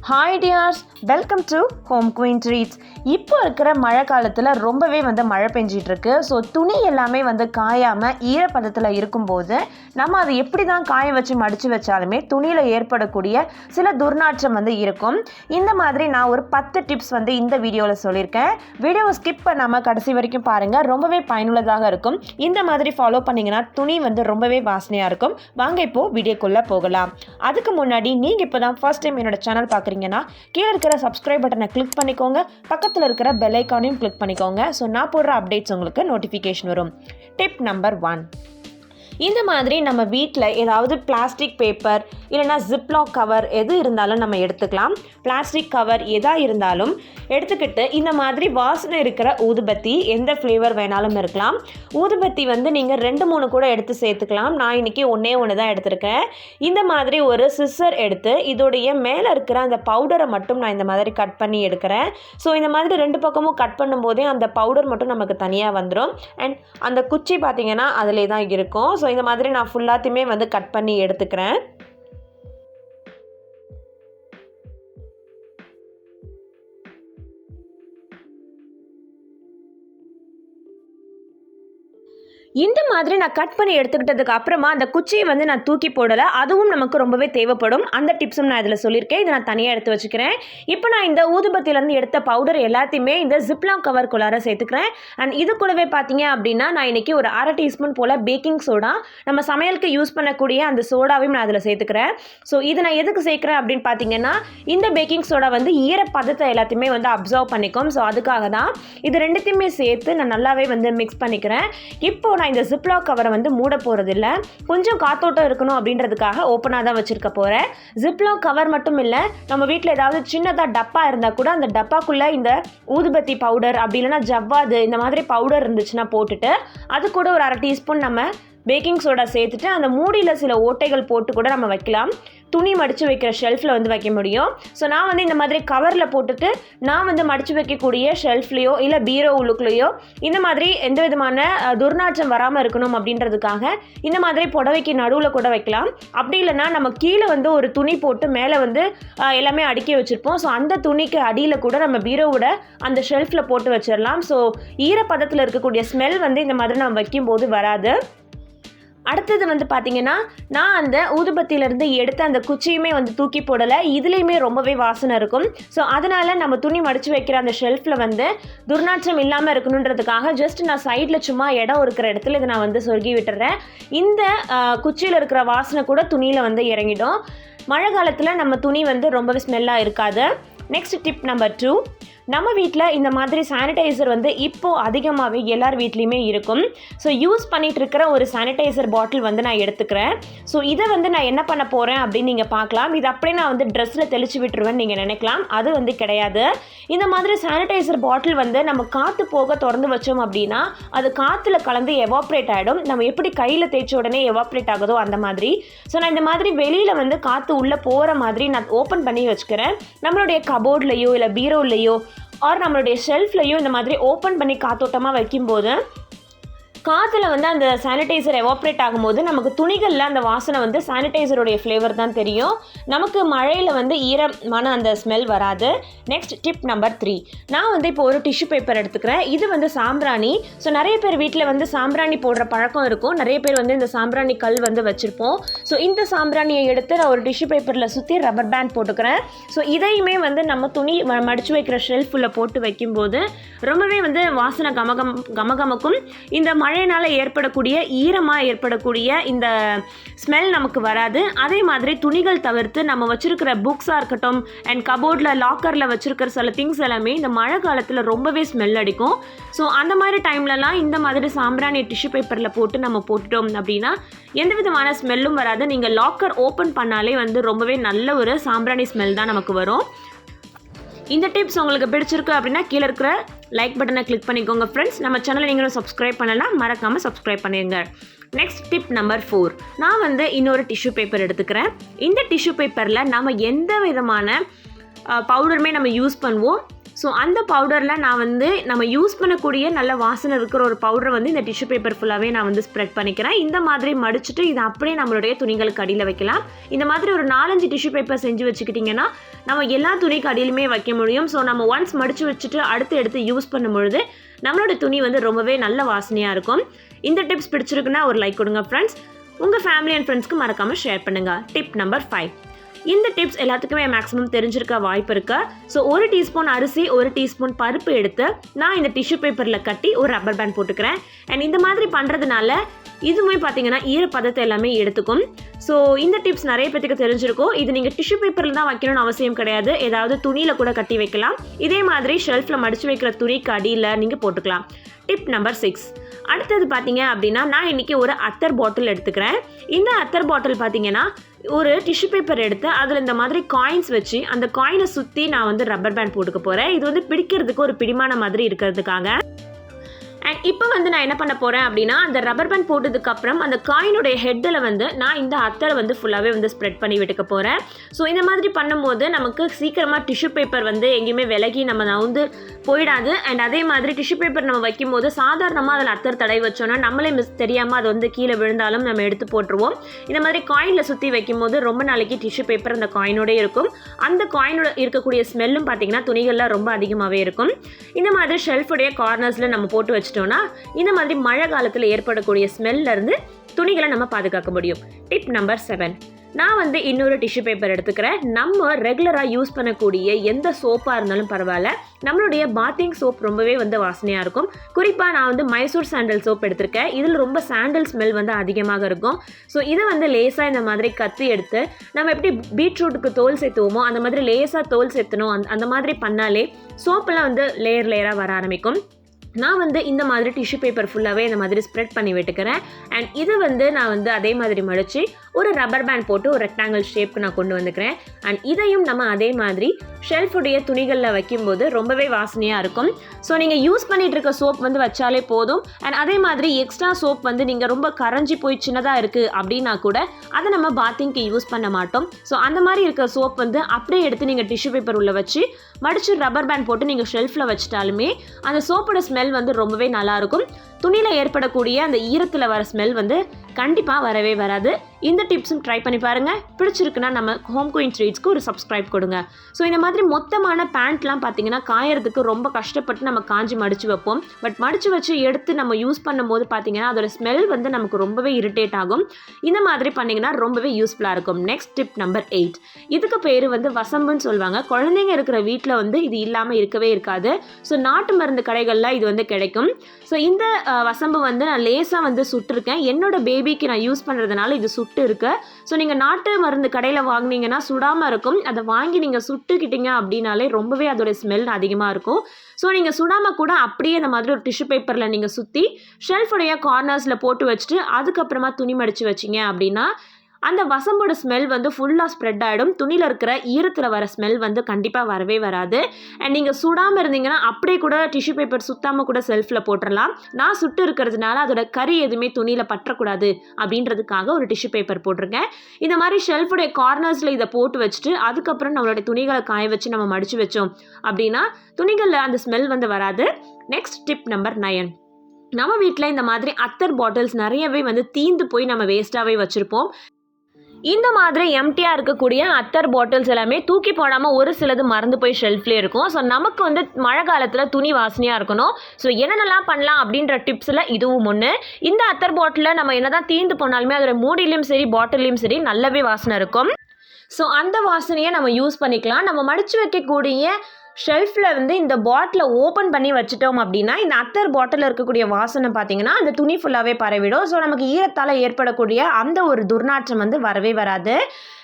Hi dears, welcome to home queen treats. இப்போ இருக்கிற மழை காலத்தில் ரொம்பவே மழை பெஞ்சிட்ருக்கு. ஸோ துணி எல்லாமே காயாமல் ஈரப்பதத்தில் இருக்கும்போது நம்ம அதை எப்படி தான் காய வச்சு மடித்து வச்சாலுமே துணியில் ஏற்படக்கூடிய சில துர்நாற்றம் இருக்கும். இந்த மாதிரி நான் ஒரு 10 டிப்ஸ் இந்த வீடியோவில் சொல்லியிருக்கேன். வீடியோவை ஸ்கிப் பண்ணாமல் கடைசி வரைக்கும் பாருங்கள், ரொம்பவே பயனுள்ளதாக இருக்கும். இந்த மாதிரி ஃபாலோ பண்ணிங்கன்னா துணி ரொம்பவே வாசனையாக இருக்கும். வாங்க இப்போது வீடியோக்குள்ளே போகலாம். அதுக்கு முன்னாடி நீங்கள் இப்போ தான் ஃபர்ஸ்ட் டைம் என்னோட சேனல் பார்க்குறீங்கன்னா கீழே இருக்கிற சப்ஸ்கிரைப் பட்டனை கிளிக் பண்ணிக்கோங்க. பக்கத்தில் இருக்கிற பெல் ஐக்கானையும் கிளிக் பண்ணிக்கோங்க. ஸோ நான் போடுற அப்டேட்ஸ் உங்களுக்கு நோட்டிஃபிகேஷன் வரும். டிப் நம்பர் 1, இந்த மாதிரி நம்ம வீட்டில் ஏதாவது பிளாஸ்டிக் பேப்பர் இல்லைனா ஜிப்லாக் கவர் எது இருந்தாலும் நம்ம எடுத்துக்கலாம். பிளாஸ்டிக் கவர் எதாக இருந்தாலும் எடுத்துக்கிட்டு இந்த மாதிரி வாசனை இருக்கிற ஊதுபத்தி, எந்த ஃப்ளேவர் வேணாலும் இருக்கலாம். ஊதுபத்தி நீங்கள் 2-3 கூட எடுத்து சேர்த்துக்கலாம். நான் இன்றைக்கி ஒன்று தான் எடுத்திருக்கேன். இந்த மாதிரி ஒரு சிசர் எடுத்து இதோடைய மேலே இருக்கிற அந்த பவுடரை மட்டும் நான் இந்த மாதிரி கட் பண்ணி எடுக்கிறேன். ஸோ இந்த மாதிரி 2 பக்கமும் கட் பண்ணும்போதே அந்த பவுடர் மட்டும் நமக்கு தனியாக வந்துடும். அண்ட் அந்த குச்சி பார்த்திங்கன்னா அதிலே தான் இருக்கும். ஸோ இந்த மாதிரி நான் ஃபுல்லாத்தையுமே கட் பண்ணி எடுத்துக்கிறேன். இந்த மாதிரி நான் கட் பண்ணி எடுத்துக்கிட்டதுக்கு அப்புறமா அந்த குச்சியை நான் தூக்கி போடலை. அதுவும் நமக்கு ரொம்பவே தேவைப்படும். அந்த டிப்ஸும் நான் இதில் சொல்லியிருக்கேன். இதை நான் தனியாக எடுத்து வச்சுக்கிறேன். இப்போ நான் இந்த ஊதுபத்திலேருந்து எடுத்த பவுடர் எல்லாத்தையுமே இந்த ஜிப்லாக் கவருக்குள்ளார சேர்த்துக்கிறேன். அண்ட் இது கூடவே பார்த்தீங்க அப்படின்னா நான் இன்றைக்கி ஒரு 1/2 டீஸ்பூன் போல் பேக்கிங் சோடா, நம்ம சமையலுக்கு யூஸ் பண்ணக்கூடிய அந்த சோடாவையும் நான் அதில் சேர்த்துக்கிறேன். ஸோ இதை நான் எதுக்கு சேர்க்குறேன் அப்படின்னு பார்த்தீங்கன்னா, இந்த பேக்கிங் சோடா ஈரப்பதத்தை எல்லாத்தையுமே அப்சர்வ் பண்ணிக்கும். ஸோ அதுக்காக தான் இது 2த்தையுமே சேர்த்து நான் நல்லாவே மிக்ஸ் பண்ணிக்கிறேன். இப்போ நான் இந்த ஜிப்லாக் கவரை மூட போகிறதில்ல. கொஞ்சம் காத்தோட்டம் இருக்கணும் அப்படின்றதுக்காக ஓப்பனாக தான் வச்சுருக்க போகிறேன். ஜிப்லாக் கவர் மட்டும் இல்லை, நம்ம வீட்டில் ஏதாவது சின்னதாக டப்பா இருந்தால் கூட அந்த டப்பாக்குள்ளே இந்த ஊதுபத்தி பவுடர் அப்படி இல்லைனா ஜவ்வாது இந்த மாதிரி பவுடர் இருந்துச்சுன்னா போட்டுட்டு அது கூட ஒரு 1/2 டீஸ்பூன் நம்ம பேக்கிங் சோடா சேர்த்துட்டு அந்த மூடியில் சில ஓட்டைகள் போட்டு கூட நம்ம வைக்கலாம். துணி மடித்து வைக்கிற ஷெல்ஃபில் வைக்க முடியும். ஸோ நான் இந்த மாதிரி கவரில் போட்டுட்டு நான் மடித்து வைக்கக்கூடிய ஷெல்ஃப்லேயோ இல்லை பீரோ உள்ளுக்குள்ளேயோ இந்த மாதிரி எந்த விதமான துர்நாற்றம் வராமல் இருக்கணும் அப்படின்றதுக்காக இந்த மாதிரி புடவைக்கு நடுவில் கூட வைக்கலாம். அப்படி இல்லைனா நம்ம கீழே ஒரு துணி போட்டு மேலே எல்லாமே அடுக்கி வச்சுருப்போம். ஸோ அந்த துணிக்கு அடியில் கூட நம்ம பீரோவோட அந்த ஷெல்ஃபில் போட்டு வச்சிடலாம். ஸோ ஈரப்பதத்தில் இருக்கக்கூடிய ஸ்மெல் இந்த மாதிரி நம்ம வைக்கும்போது வராது. அடுத்தது பார்த்தீங்கன்னா, நான் அந்த ஊதுபத்தியிலேருந்து எடுத்து அந்த குச்சியுமே தூக்கி போடலை. இதுலேயுமே ரொம்பவே வாசனை இருக்கும். ஸோ அதனால் நம்ம துணி மடித்து வைக்கிற அந்த ஷெல்ஃபில் துர்நாற்றம் இல்லாமல் இருக்கணுன்றதுக்காக ஜஸ்ட் நான் சைடில் சும்மா இடம் இருக்கிற இடத்துல இதை நான் சொருகி விட்டுறேன். இந்த குச்சியில் இருக்கிற வாசனை கூட துணியில் இறங்கிடும். மழை காலத்தில் நம்ம துணி ரொம்பவே ஸ்மெல்லாக இருக்காது. நெக்ஸ்ட் டிப் நம்பர் 2, நம்ம வீட்டில் இந்த மாதிரி சானிடைசர் இப்போது அதிகமாகவே எல்லார் வீட்லேயுமே இருக்கும். ஸோ யூஸ் பண்ணிகிட்டு இருக்கிற ஒரு சானிடைசர் பாட்டில் நான் எடுத்துக்கிறேன். ஸோ இதை நான் என்ன பண்ண போகிறேன் அப்படின்னு நீங்கள் பார்க்கலாம். இது அப்படியே நான் ட்ரெஸ்ஸில் தெளித்து விட்டுருவேன்னு நீங்கள் நினைக்கலாம். அது கிடையாது. இந்த மாதிரி சானிடைசர் பாட்டில் நம்ம காற்று போக திறந்து வச்சோம் அப்படின்னா அது காற்றுல கலந்து எவாப்ரேட் ஆகிடும். நம்ம எப்படி கையில் தேய்ச்ச உடனே எவாப்ரேட் ஆகுதோ அந்த மாதிரி. ஸோ நான் இந்த மாதிரி வெளியில் காற்று உள்ளே போகிற மாதிரி நான் ஓப்பன் பண்ணி வச்சுக்கிறேன். நம்மளுடைய கபோர்ட்லேயோ இல்லை பீரோலையோ ஆர் நம்மளுடைய ஷெல்ஃப்லையும் இந்த மாதிரி ஓப்பன் பண்ணி காத்தோட்டமாக வைக்கும்போது காற்றுல அந்த சானிடைசர் எவாப்ரேட் ஆகும்போது நமக்கு துணிகளில் அந்த வாசனை சானிடைசருடைய ஃப்ளேவர் தான் தெரியும். நமக்கு மழையில் ஈரமான அந்த ஸ்மெல் வராது. நெக்ஸ்ட் டிப் நம்பர் 3, நான் இப்போ ஒரு டிஷ்யூ பேப்பர் எடுத்துக்கிறேன். இது சாம்பிராணி. ஸோ நிறைய பேர் வீட்டில் சாம்பிராணி போடுற பழக்கம் இருக்கும். நிறைய பேர் இந்த சாம்பிராணி கல் வச்சுருப்போம். ஸோ இந்த சாம்பிராணியை எடுத்து நான் ஒரு டிஷ்யூ பேப்பரில் சுற்றி ரப்பர் பேண்ட் போட்டுக்கிறேன். ஸோ இதையுமே நம்ம துணி மடித்து வைக்கிற ஷெல்ஃபில் போட்டு வைக்கும்போது ரொம்பவே வாசனை கமகமக்கும். இந்த மழையினால் ஏற்படக்கூடிய ஈரமாக ஏற்படக்கூடிய இந்த ஸ்மெல் நமக்கு வராது. அதே மாதிரி துணிகள் தவிர்த்து நம்ம வச்சுருக்கிற புக்ஸாக இருக்கட்டும் அண்ட் கபோர்டில் லாக்கரில் வச்சுருக்கிற சில திங்ஸ் எல்லாமே இந்த மழை காலத்தில் ரொம்பவே ஸ்மெல் அடிக்கும். ஸோ அந்த மாதிரி டைம்லலாம் இந்த மாதிரி சாம்பிராணி டிஷ்யூ பேப்பரில் போட்டு நம்ம போட்டுட்டோம் அப்படின்னா எந்த விதமான ஸ்மெல்லும் வராது. நீங்கள் லாக்கர் ஓப்பன் பண்ணாலே ரொம்பவே நல்ல ஒரு சாம்பிராணி ஸ்மெல் தான் நமக்கு வரும். இந்த டிப்ஸ் உங்களுக்கு பிடிச்சிருக்கு அப்படின்னா கீழே இருக்கிற லைக் பட்டனை கிளிக் பண்ணிக்கோங்க ஃப்ரெண்ட்ஸ். நம்ம சேனலை நீங்களும் சப்ஸ்கிரைப் பண்ணலாம், மறக்காமல் சப்ஸ்கிரைப் பண்ணிடுங்க. நெக்ஸ்ட் டிப் நம்பர் 4, நான் இன்னொரு டிஷ்யூ பேப்பர் எடுத்துக்கிறேன். இந்த டிஷ்யூ பேப்பரில் நம்ம எந்த விதமான பவுடருமே நம்ம யூஸ் பண்ணுவோம். ஸோ அந்த பவுடரில் நான் வந்து நம்ம யூஸ் பண்ணக்கூடிய நல்ல வாசனை இருக்கிற ஒரு பவுடரை வந்து இந்த டிஷ்யூ பேப்பர் ஃபுல்லாகவே நான் வந்து ஸ்ப்ரெட் பண்ணிக்கிறேன். இந்த மாதிரி மடிச்சுட்டு இதை அப்படியே நம்மளுடைய துணிகளுக்கு அடியில் வைக்கலாம். இந்த மாதிரி ஒரு 4-5 டிஷ்யூ பேப்பர் செஞ்சு வச்சுக்கிட்டிங்கன்னா நம்ம எல்லா துணிக்கு அடியிலுமே வைக்க முடியும். ஸோ நம்ம ஒன்ஸ் மடித்து வச்சுட்டு அடுத்து எடுத்து யூஸ் பண்ணும்பொழுது நம்மளோட துணி வந்து ரொம்பவே நல்ல வாசனையாக இருக்கும். இந்த டிப்ஸ் பிடிச்சிருக்குன்னா ஒரு லைக் கொடுங்க ஃப்ரெண்ட்ஸ். உங்கள் ஃபேமிலி அண்ட் ஃப்ரெண்ட்ஸ்க்கு மறக்காமல் ஷேர் பண்ணுங்கள். Tip number 5. இந்த டிப்ஸ் எல்லாத்துக்குமே மேக்ஸிமம் தெரிஞ்சிருக்க வாய்ப்பு இருக்குது. ஸோ 1 டீஸ்பூன் அரிசி 1 டீஸ்பூன் பருப்பு எடுத்து நான் இந்த டிஷ்யூ பேப்பரில் கட்டி ஒரு ரப்பர் பேண்ட் போட்டுக்கிறேன். அண்ட் இந்த மாதிரி பண்ணுறதுனால இதுவுமே பார்த்தீங்கன்னா ஈரப்பதத்தை எல்லாமே எடுத்துக்கும். ஸோ இந்த டிப்ஸ் நிறைய பேருக்கு தெரிஞ்சிருக்கும். இது நீங்கள் டிஷ்யூ பேப்பரில் தான் வைக்கணும்னு அவசியம் கிடையாது. ஏதாவது துணியில் கூட கட்டி வைக்கலாம். இதே மாதிரி ஷெல்ஃபில் மடித்து வைக்கிற துணிக்கு அடியில் நீங்கள் போட்டுக்கலாம். Tip number 6. அடுத்தது பார்த்தீங்க அப்படின்னா நான் இன்றைக்கி ஒரு அத்தர் பாட்டில் எடுத்துக்கிறேன். இந்த அத்தர் பாட்டில் பார்த்தீங்கன்னா ஒரு டிஷ்யூ பேப்பர் எடுத்து அதில் இந்த மாதிரி காயின்ஸ் வச்சு அந்த காயினை சுற்றி நான் வந்து ரப்பர் பேண்ட் போட்டுக்க போகிறேன். இது வந்து பிடிக்கிறதுக்கு ஒரு பிடிமான மாதிரி இருக்கிறதுக்காக. அண்ட் இப்போ வந்து நான் என்ன பண்ண போகிறேன் அப்படின்னா அந்த ரப்பர் பேண்ட் போட்டதுக்கப்புறம் அந்த காயினுடைய ஹெட்டில் வந்து நான் இந்த அத்தரை வந்து ஃபுல்லாகவே வந்து ஸ்ப்ரெட் பண்ணி விட்டுக்க போகிறேன். ஸோ இந்த மாதிரி பண்ணும்போது நமக்கு சீக்கிரமாக டிஷ்யூ பேப்பர் வந்து எங்கேயுமே விலகி நம்ம வந்து போயிடாது. அண்ட் அதே மாதிரி டிஷ்யூ பேப்பர் நம்ம வைக்கும்போது சாதாரணமாக அதில் அத்தர் தடவை வச்சோன்னா நம்மளே தெரியாமல் அது வந்து கீழே விழுந்தாலும் நம்ம எடுத்து போட்டுருவோம். இந்த மாதிரி காயினில் சுற்றி வைக்கும்போது ரொம்ப நாளைக்கு டிஷ்யூ பேப்பர் அந்த காயினோட இருக்கும். அந்த காயினோட இருக்கக்கூடிய ஸ்மெல்லும் பார்த்திங்கன்னா துணிகளில் ரொம்ப அதிகமாகவே இருக்கும். இந்த மாதிரி ஷெல்ஃபுடைய கார்னர்ஸில் நம்ம போட்டு வச்சுட்டோம்னா இந்த மாதிரி மழை காலத்தில் ஏற்படக்கூடிய ஸ்மெல்ல இருந்து துணிகளை நம்ம பாதுகாக்க முடியும். Tip number 7. நான் வந்து இன்னொரு டிஷ்யூ பேப்பர் எடுத்துக்கிறேன். நம்ம ரெகுலராக யூஸ் பண்ணக்கூடிய எந்த சோப்பாக இருந்தாலும் பரவாயில்ல, நம்மளுடைய பாத்திங் சோப் ரொம்பவே வந்து வாசனையாக இருக்கும். குறிப்பாக நான் வந்து மைசூர் சாண்டல் சோப் எடுத்திருக்கேன். இதில் ரொம்ப சாண்டல் ஸ்மெல் வந்து அதிகமாக இருக்கும். ஸோ இதை வந்து லேசாக இந்த மாதிரி கத்தி எடுத்து நம்ம எப்படி பீட்ரூட்டுக்கு தோல் சேர்த்துவோமோ அந்த மாதிரி லேசாக தோல் சேர்த்தணும். அந்த மாதிரி பண்ணாலே சோப்பெல்லாம் வந்து லேயர் லேயராக வர ஆரம்பிக்கும். நான் வந்து இந்த மாதிரி டிஷ்யூ பேப்பர் ஃபுல்லாகவே இந்த மாதிரி ஸ்ப்ரெட் பண்ணி விட்டுக்கிறேன். அண்ட் இதை வந்து நான் வந்து அதே மாதிரி மடித்து ஒரு ரப்பர் பேண்ட் போட்டு ஒரு ரெக்டாங்கிள் ஷேப்க்கு நான் கொண்டு வந்துக்கிறேன். அண்ட் இதையும் நம்ம அதே மாதிரி ஷெல்ஃபுடைய துணிகளில் வைக்கும்போது ரொம்பவே வாசனையாக இருக்கும். ஸோ நீங்கள் யூஸ் பண்ணிகிட்டு இருக்க சோப் வந்து வச்சாலே போதும். அண்ட் அதே மாதிரி எக்ஸ்ட்ரா சோப் வந்து நீங்கள் ரொம்ப கரைஞ்சி போய் சின்னதாக இருக்குது அப்படின்னா கூட அதை நம்ம பாத்திங்க்கு யூஸ் பண்ண மாட்டோம். ஸோ அந்த மாதிரி இருக்க சோப் வந்து அப்படியே எடுத்து நீங்கள் டிஷ்யூ பேப்பர் உள்ள வச்சு மடித்து ரப்பர் பேண்ட் போட்டு நீங்கள் ஷெல்ஃபில் வச்சுட்டாலுமே அந்த சோப்போட ஸ்மெல் வந்து ரொம்பவே நல்லாயிருக்கும். துணியில் ஏற்படக்கூடிய அந்த ஈரத்தில் வர ஸ்மெல் வந்து கண்டிப்பாக வரவே வராது. இந்த டிப்ஸும் ட்ரை பண்ணி பாருங்கள். பிடிச்சிருக்குன்னா நம்ம ஹோம் குயின் ட்ரீட்ஸ்க்கு ஒரு சப்ஸ்கிரைப் கொடுங்க. ஸோ இந்த மாதிரி மொத்தமான பேண்ட்லாம் பார்த்தீங்கன்னா காயறதுக்கு ரொம்ப கஷ்டப்பட்டு நம்ம காஞ்சி மடித்து வைப்போம். பட் மடித்து வச்சு எடுத்து நம்ம யூஸ் பண்ணும்போது பார்த்தீங்கன்னா அதோட ஸ்மெல் வந்து நமக்கு ரொம்பவே இரிட்டேட் ஆகும். இந்த மாதிரி பண்ணிங்கன்னா ரொம்பவே யூஸ்ஃபுல்லாக இருக்கும். Next tip number 8. இதுக்கு பேர் வந்து வசம்புன்னு சொல்லுவாங்க. குழந்தைங்க இருக்கிற வீட்டில் வந்து இது இல்லாமல் இருக்கவே இருக்காது. ஸோ நாட்டு மருந்து கடைகளில் இது வந்து கிடைக்கும். ஸோ இந்த வசம்பு வந்து நான் லேசாக வந்து சுட்டிருக்கேன். என்னோட பேபிக்கு நான் யூஸ் பண்ணுறதுனால இது சுட்டு இருக்கு. ஸோ நீங்கள் நாட்டு மருந்து கடையில் வாங்கினீங்கன்னா சுடாமல் இருக்கும். அதை வாங்கி நீங்கள் சுட்டுக்கிட்டீங்க அப்படின்னாலே ரொம்பவே அதோட ஸ்மெல் அதிகமாக இருக்கும். ஸோ நீங்கள் சுடாமல் கூட அப்படியே இந்த மாதிரி ஒரு டிஷ்யூ பேப்பரில் நீங்கள் சுற்றி ஷெல்ஃபுடைய கார்னர்ஸில் போட்டு வச்சுட்டு அதுக்கப்புறமா துணி மடித்து வச்சிங்க அப்படின்னா அந்த வசம்போட ஸ்மெல் வந்து ஃபுல்லாக ஸ்ப்ரெட் ஆகிடும். துணியில் இருக்கிற ஈரத்தில் வர ஸ்மெல் வந்து கண்டிப்பாக வரவே வராது. அண்ட் நீங்கள் சுடாமல் இருந்தீங்கன்னா அப்படியே கூட டிஷ்யூ பேப்பர் சுத்தாமல் கூட செல்ஃபில் போட்டுடலாம். நான் சுட்டு இருக்கிறதுனால அதோட கறி எதுவுமே துணியில் பற்றக்கூடாது அப்படின்றதுக்காக ஒரு டிஷ்யூ பேப்பர் போட்டிருக்கேன். இந்த மாதிரி ஷெல்ஃபுடைய கார்னர்ஸில் இதை போட்டு வச்சுட்டு அதுக்கப்புறம் நம்மளுடைய துணிகளை காய வச்சு நம்ம மடித்து வச்சோம் அப்படின்னா துணிகளில் அந்த ஸ்மெல் வந்து வராது. Next tip number 9. நம்ம வீட்டில் இந்த மாதிரி அத்தர் பாட்டில்ஸ் நிறையவே வந்து தீந்து போய் நம்ம வேஸ்ட்டாகவே வச்சுருப்போம். இந்த மாதிரி எம்டியாக இருக்கக்கூடிய அத்தர் பாட்டில்ஸ் எல்லாமே தூக்கி போடாமல் ஒரு சிலது மறந்து போய் ஷெல்ஃப்லேயே இருக்கும். ஸோ நமக்கு வந்து மழை காலத்தில் துணி வாசனையாக இருக்கணும். ஸோ என்னென்னலாம் பண்ணலாம் அப்படின்ற டிப்ஸில் இதுவும் ஒன்று. இந்த அத்தர் பாட்டிலில் நம்ம என்ன தான் தீந்து போனாலுமே அதோட மூடிலையும் சரி பாட்டிலையும் சரி நல்லாவே வாசனை இருக்கும். ஸோ அந்த வாசனையை நம்ம யூஸ் பண்ணிக்கலாம். நம்ம மடித்து வைக்கக்கூடிய ஷெல்ஃபில் வந்து இந்த பாட்டிலை ஓப்பன் பண்ணி வச்சுட்டோம் அப்படின்னா இந்த அத்தர் பாட்டிலில் இருக்கக்கூடிய வாசனை பார்த்திங்கன்னா அந்த துணி ஃபுல்லாகவே பரவிடும். ஸோ நமக்கு ஈரத்தால் ஏற்படக்கூடிய அந்த ஒரு துர்நாற்றம் வந்து வரவே வராது.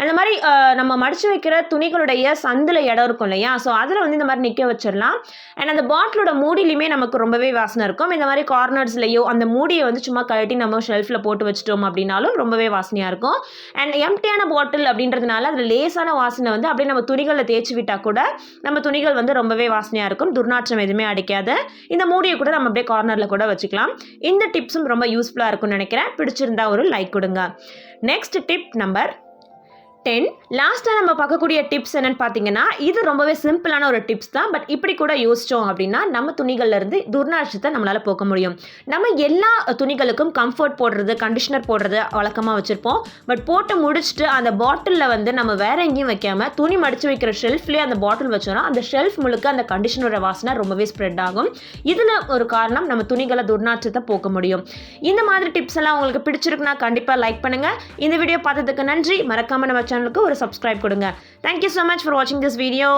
அந்த மாதிரி நம்ம மடித்து வைக்கிற துணிகளுடைய சந்தில் இடம் இருக்கும் இல்லையா, ஸோ அதில் வந்து இந்த மாதிரி நிற்க வச்சிடலாம். அண்ட் அந்த பாட்டிலோட மூடிலையுமே நமக்கு ரொம்பவே வாசனை இருக்கும். இந்த மாதிரி கார்னர்ஸ்லையோ அந்த மூடியை வந்து சும்மா கழட்டி நம்ம ஷெல்ஃபில் போட்டு வச்சிட்டோம் அப்படின்னாலும் ரொம்பவே வாசனையாக இருக்கும். அண்ட் எம்டியான பாட்டில் அப்படின்றதுனால அதில் லேசான வாசனை வந்து அப்படியே நம்ம துணிகளில் தேய்ச்சி விட்டால் கூட நம்ம துணிகள் வந்து ரொம்பவே வாசனையாக இருக்கும். துர்நாற்றம் எதுவுமே அடிக்காது. இந்த மூடியை கூட நம்ம அப்படியே கார்னரில் கூட வச்சுக்கலாம். இந்த டிப்ஸும் ரொம்ப யூஸ்ஃபுல்லாக இருக்கும்னு நினைக்கிறேன். பிடிச்சிருந்தா ஒரு லைக் கொடுங்க. நெக்ஸ்ட் டிப் நம்பர் 10 லாஸ்ட்டாக நம்ம பார்க்கக்கூடிய டிப்ஸ் என்னன்னு பார்த்தீங்கன்னா இது ரொம்பவே சிம்பிளான ஒரு டிப்ஸ் தான். பட் இப்படி கூட யோசித்தோம் அப்படின்னா நம்ம துணிகள்லேருந்து துர்நாற்றத்தை நம்மளால் போக்க முடியும். நம்ம எல்லா துணிகளுக்கும் கம்ஃபர்ட் போடுறது, கண்டிஷனர் போடுறது வழக்கமாக வச்சுருப்போம். பட் போட்டு முடிச்சுட்டு அந்த பாட்டிலில் வந்து நம்ம வேற எங்கேயும் வைக்காமல் துணி மடித்து வைக்கிற ஷெல்ஃப்லேயே அந்த பாட்டில் வச்சோன்னா அந்த ஷெல்ஃப் முழுக்க அந்த கண்டிஷனரோட வாசனை ரொம்பவே ஸ்ப்ரெட் ஆகும். இதில் ஒரு காரணம் நம்ம துணிகளை துர்நாற்றத்தை போக்க முடியும். இந்த மாதிரி டிப்ஸ் எல்லாம் உங்களுக்கு பிடிச்சிருக்குன்னா கண்டிப்பாக லைக் பண்ணுங்கள். இந்த வீடியோ பார்த்ததுக்கு நன்றி. மறக்காமல் நம்ம சேனலுக்கு ஒரு சப்ஸ்கிரைப் கொடுங்க. Thank you so much for watching this video.